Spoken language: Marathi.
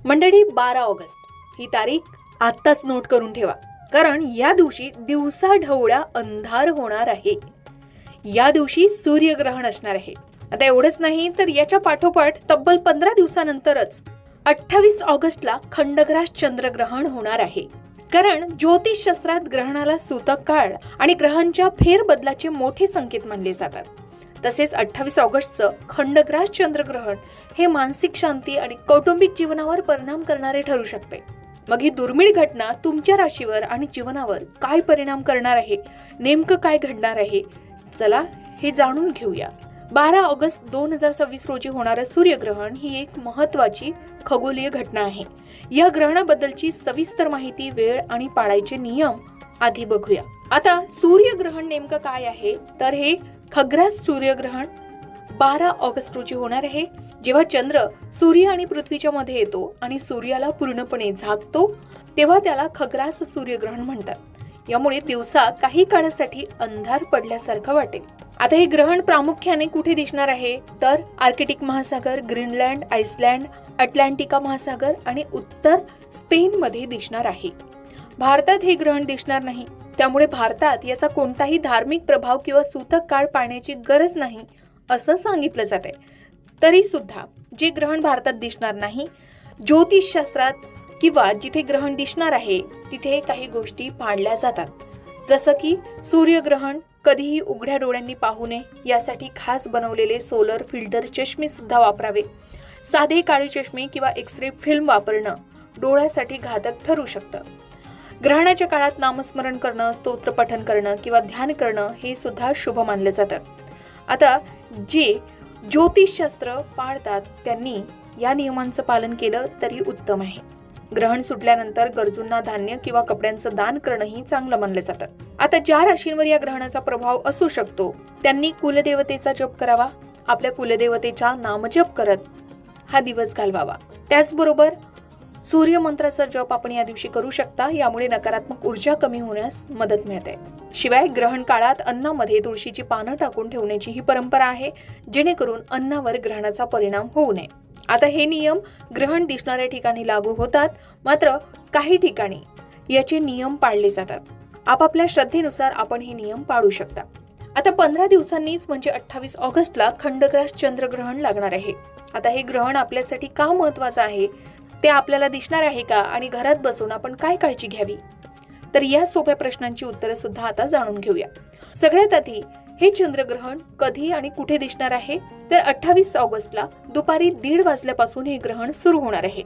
मंडळी, 12 ऑगस्ट ही तारीख आत्ताच नोट करून ठेवा, कारण या दिवशी दिवसाढवळ्या अंधार होणार आहे. या दिवशी सूर्यग्रहण असणार आहे. आता एवढंच नाही तर याच्या पाठोपाठ तब्बल 15 दिवसानंतरच 28 ऑगस्टला खंडग्रास चंद्रग्रहण होणार आहे. कारण ज्योतिषशास्त्रात ग्रहणाला सूतक काळ आणि ग्रहांच्या फेरबदलाचे मोठे संकेत मानले जातात. तसेच 28 ऑगस्टचं खंडग्रास चंद्रग्रहण हे मानसिक शांती आणि कौटुंबिक जीवनावर परिणाम करणारे ठरू शकते. मग ही दुर्मिळ घटना तुमच्या राशीवर आणि जीवनावर काय परिणाम करणार आहे, नेमकं काय घडणार आहे, चला हे जाणून घेऊया. 12 ऑगस्ट 2026 रोजी होणारं सूर्यग्रहण ही एक महत्त्वाची खगोलीय घटना आहे. या ग्रहणाबद्दलची सविस्तर माहिती, वेळ आणि पाळायचे नियम आधी बघूया. आता सूर्यग्रहण नेमकं काय आहे, तर हे खग्रास सूर्यग्रहण 12 ऑगस्ट रोजी होणार आहे. जेव्हा चंद्र सूर्य आणि पृथ्वीच्या मध्ये येतो आणि सूर्याला पूर्णपणे झाकतो तेव्हा त्याला खग्रास सूर्यग्रहण म्हणतात. यामुळे दिवसा काही काळासाठी अंधार पडल्यासारखं वाटेल. आता हे ग्रहण प्रामुख्याने कुठे दिसणार आहे, तर आर्क्टिक महासागर, ग्रीनलँड, आइसलँड, अटलांटिका महासागर आणि उत्तर स्पेन मध्ये दिसणार आहे. भारतात हे ग्रहण दिसणार नाही. त्यामुळे भारतात याचा कोणताही धार्मिक प्रभाव किंवा सूतक काळ पाळण्याची गरज नाही असं सांगितलं जाते. तरी सुद्धा जे ग्रहण भारतात दिसणार नाही, ज्योतिषशास्त्रात किंवा जिथे ग्रहण दिसणार आहे तिथे काही गोष्टी पाळल्या जातात. जसं की सूर्यग्रहण कधीही उघड्या डोळ्यांनी पाहू नये, यासाठी खास बनवलेले सोलर फिल्टर चष्मे सुद्धा वापरावे. साधे काळे चष्मे किंवा एक्सरे फिल्म वापरणं डोळ्यासाठी घातक ठरू शकतं. ग्रहणाच्या काळात नामस्मरण करणं, स्तोत्र पठण करणं किंवा ध्यान करणं हे सुद्धा शुभ मानलं जातं. आता जे ज्योतिषशास्त्र पाळतात त्यांनी या नियमांचं पालन केलं तरी उत्तम आहे. ग्रहण सुटल्यानंतर गरजूंना धान्य किंवा कपड्यांचं दान करणंही चांगलं मानलं जातं. आता ज्या राशींवर या ग्रहणाचा प्रभाव असू शकतो त्यांनी कुलदेवतेचा जप करावा. आपल्या कुलदेवतेचा नामजप करत हा दिवस घालवावा. त्याचबरोबर सूर्यमंत्राचा जप आपण या दिवशी करू शकता. यामुळे नकारात्मक ऊर्जा कमी होण्यास मदत मिळते. शिवाय ग्रहण काळात अन्नामध्ये तुळशीची पानं टाकून ठेवण्याची ही परंपरा आहे, जेणेकरून अन्नावर ग्रहणाचा परिणाम होऊ नये. आता हे नियम ग्रहण दिसणाऱ्या ठिकाणी लागू होतात, मात्र काही ठिकाणी याचे नियम पाळले जातात. आपापल्या श्रद्धेनुसार आपण हे नियम पाळू शकता. आता 15 दिवसांनीच म्हणजे 28 ऑगस्टला खंडग्रास चंद्रग्रहण लागणार आहे. आता हे ग्रहण आपल्यासाठी का महत्त्वाचं आहे, ते आपल्याला दिसणार आहे का, आणि घरात बसून आपण काय काळजी घ्यावी, तर या सोप्या प्रश्नांची उत्तरे सुद्धा आता जाणून घेऊया. सगळ्यात आधी हे चंद्रग्रहण कधी आणि कुठे दिसणार आहे, तर 28 ऑगस्टला दुपारी 1:30 वाजल्यापासून हे ग्रहण सुरू होणार आहे.